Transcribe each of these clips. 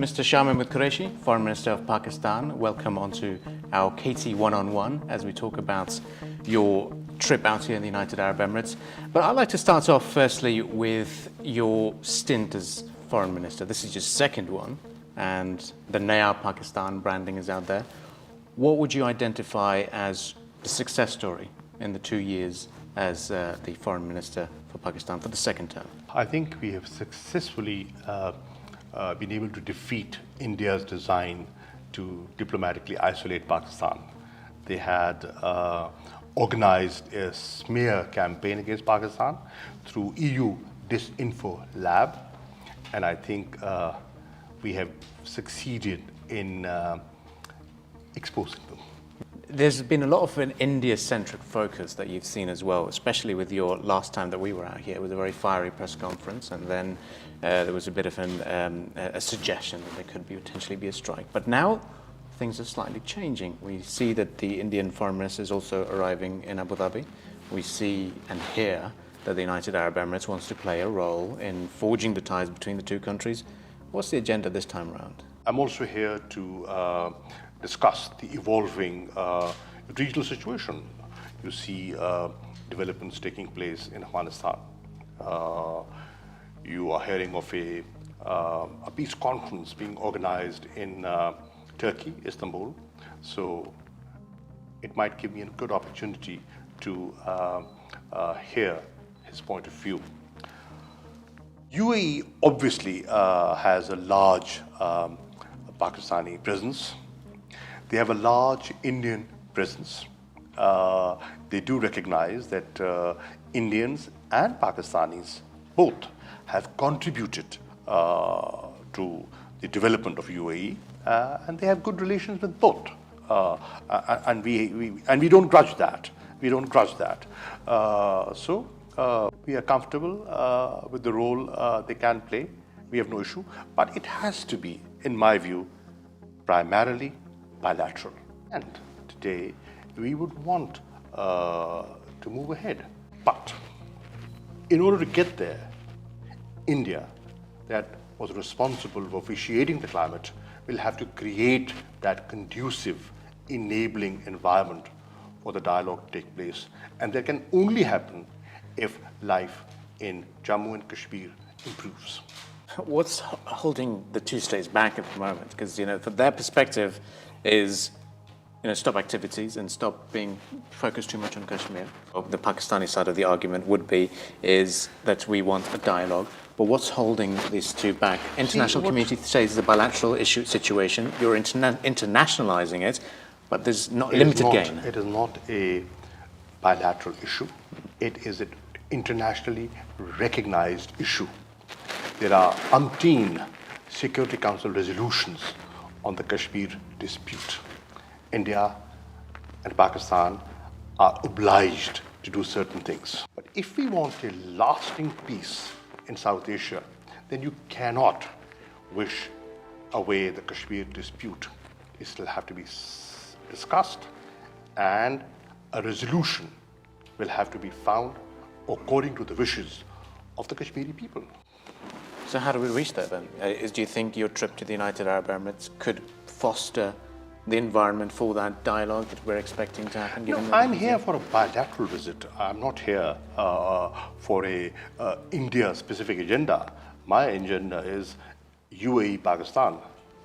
Mr. Shah Mahmood Qureshi, Foreign Minister of Pakistan, welcome onto our KT One-on-One as we talk about your trip out here in the United Arab Emirates. But I'd like to start off firstly with your stint as Foreign Minister. This is your second one, and the Naya Pakistan branding is out there. What would you identify as the success story in the 2 years as the Foreign Minister for Pakistan for the second term? I think we have successfully been able to defeat India's design to diplomatically isolate Pakistan. They had organized a smear campaign against Pakistan through EU Disinfo Lab, and I think we have succeeded in exposing them. There's been a lot of an India-centric focus that you've seen as well, especially with your last time that we were out here. It was a very fiery press conference, and then there was a bit of a suggestion that there could potentially be a strike. But now things are slightly changing. We see that the Indian Foreign Minister is also arriving in Abu Dhabi. We see and hear that the United Arab Emirates wants to play a role in forging the ties between the two countries. What's the agenda this time around? I'm also here to discuss the evolving regional situation. You see developments taking place in Afghanistan. You are hearing of a peace conference being organized in Turkey, Istanbul. So it might give me a good opportunity to hear his point of view. UAE obviously has a large Pakistani presence. They have a large Indian presence. They do recognize that Indians and Pakistanis both have contributed to the development of UAE, and they have good relations with both. And we don't grudge that. We don't grudge that. So we are comfortable with the role they can play. We have no issue, but it has to be, in my view, primarily bilateral. And today, we would want to move ahead. But in order to get there, India, that was responsible for officiating the climate, will have to create that conducive, enabling environment for the dialogue to take place. And that can only happen if life in Jammu and Kashmir improves. What's holding the two states back at the moment? Because, from their perspective is, stop activities and stop being focused too much on Kashmir. The Pakistani side of the argument would be is that we want a dialogue. But what's holding these two back? International community says it's a bilateral issue situation. You're internationalizing it, but there's not limited gain. It is not a bilateral issue. It is an internationally recognized issue. There are umpteen Security Council resolutions on the Kashmir dispute. India and Pakistan are obliged to do certain things. But if we want a lasting peace in South Asia, then you cannot wish away the Kashmir dispute. It still have to be discussed, and a resolution will have to be found according to the wishes of the Kashmiri people. So how do we reach that then? Do you think your trip to the United Arab Emirates could foster the environment for that dialogue that we're expecting to happen? I'm here for a bilateral visit. I'm not here for a India-specific agenda. My agenda is UAE-Pakistan,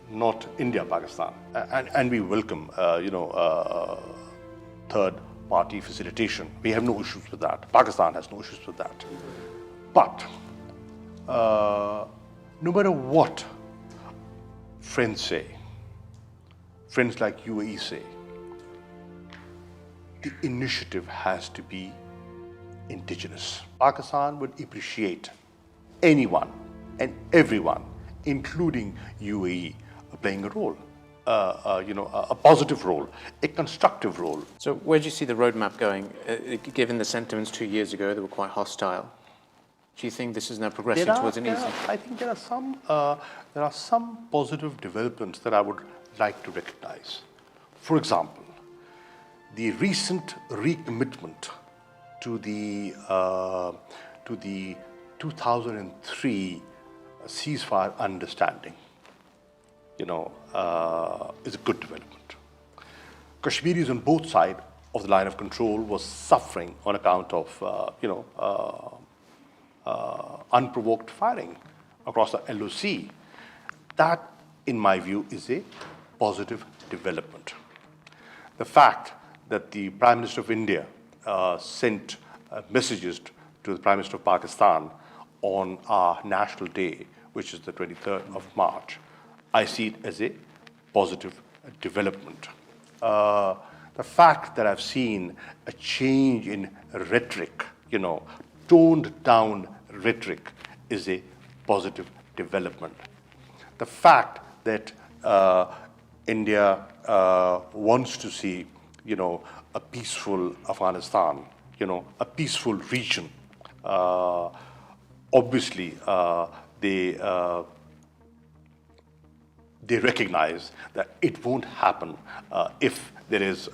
not India-Pakistan. And we welcome, third-party facilitation. We have no issues with that. Pakistan has no issues with that. But no matter what friends say, friends like UAE say, the initiative has to be indigenous. Pakistan would appreciate anyone and everyone, including UAE, playing a role, a positive role, a constructive role. So where do you see the roadmap going? Given the sentiments 2 years ago, they were quite hostile. Do you think this is now progressing towards an easy? I think there are some positive developments that I would like to recognize. For example, the recent recommitment to the 2003 ceasefire understanding. is a good development. Kashmiris on both sides of the line of control was suffering on account of, unprovoked firing across the LOC. That, in my view, is a positive development. The fact that the Prime Minister of India sent messages to the Prime Minister of Pakistan on our national day, which is the 23rd of March, I see it as a positive development. The fact that I've seen a change in rhetoric, toned down rhetoric, is a positive development. The fact that India wants to see, a peaceful Afghanistan, a peaceful region. Obviously, they recognize that it won't happen if there is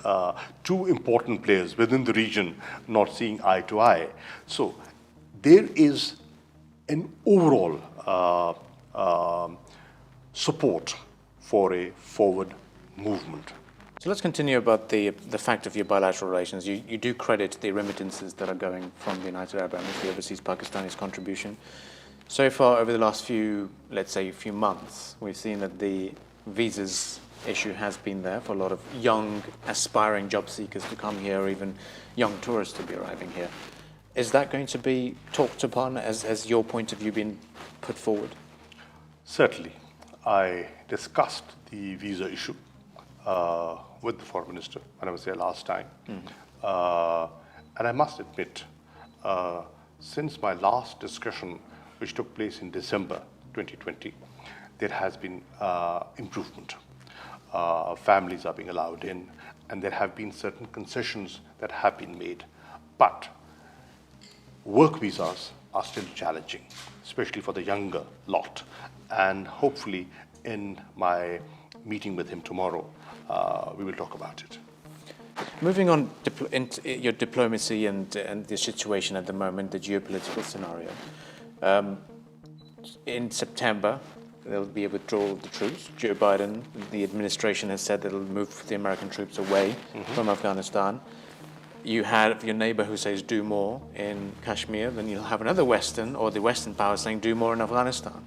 two important players within the region not seeing eye to eye. So there is an overall support for a forward movement. So let's continue about the fact of your bilateral relations. You do credit the remittances that are going from the United Arab Emirates, the overseas Pakistani's contribution. So far, over the last few months, we've seen that the visas issue has been there for a lot of young, aspiring job seekers to come here, or even young tourists to be arriving here. Is that going to be talked upon as your point of view being put forward? Certainly. I discussed the visa issue with the Foreign Minister when I was there last time. And I must admit, since my last discussion, which took place in December 2020, there has been improvement. Families are being allowed in, and there have been certain concessions that have been made. But work visas are still challenging, especially for the younger lot. And hopefully, in my meeting with him tomorrow, we will talk about it. Moving on into your diplomacy and the situation at the moment, the geopolitical scenario. In September, there will be a withdrawal of the troops. Joe Biden, the administration, has said that it will move the American troops away from Afghanistan. You have your neighbor who says do more in Kashmir, then you'll have another Western or the Western power saying do more in Afghanistan.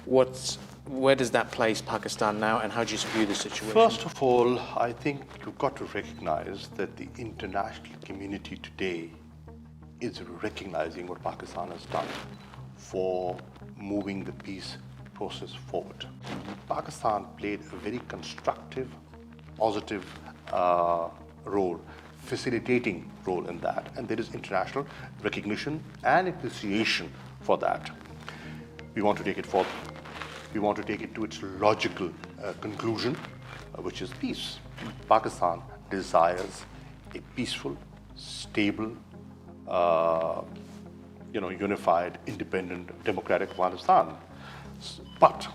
Where does that place Pakistan now, and how do you view the situation? First of all, I think you've got to recognize that the international community today is recognizing what Pakistan has done for moving the peace process forward. Pakistan played a very constructive, positive role, facilitating role in that, and there is international recognition and appreciation for that. We want to take it forward. We want to take it to its logical conclusion, which is peace. Pakistan desires a peaceful, stable, unified, independent, democratic Afghanistan. But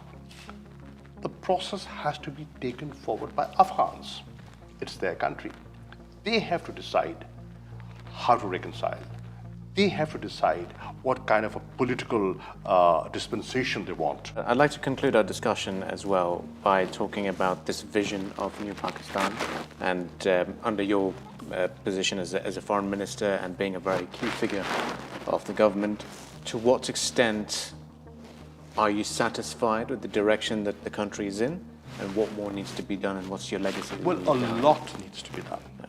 the process has to be taken forward by Afghans. It's their country. They have to decide how to reconcile. They have to decide what kind of a political dispensation they want. I'd like to conclude our discussion as well by talking about this vision of New Pakistan, and under your position as a foreign minister and being a very key figure of the government, to what extent are you satisfied with the direction that the country is in, and what more needs to be done, and what's your legacy? Well, a lot needs to be done. Yeah.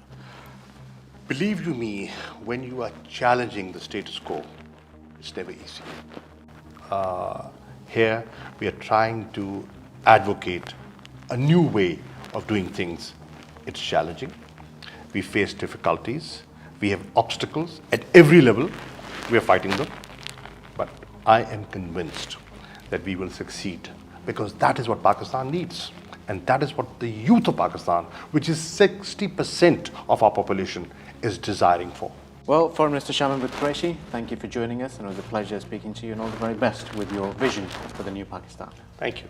Believe you me, when you are challenging the status quo, it's never easy. Here, we are trying to advocate a new way of doing things. It's challenging. We face difficulties. We have obstacles at every level. We are fighting them. But I am convinced that we will succeed, because that is what Pakistan needs. And that is what the youth of Pakistan, which is 60% of our population, is desiring for. Well, Foreign Minister Shah Mahmood Qureshi, thank you for joining us, and it was a pleasure speaking to you, and all the very best with your vision for the new Pakistan. Thank you.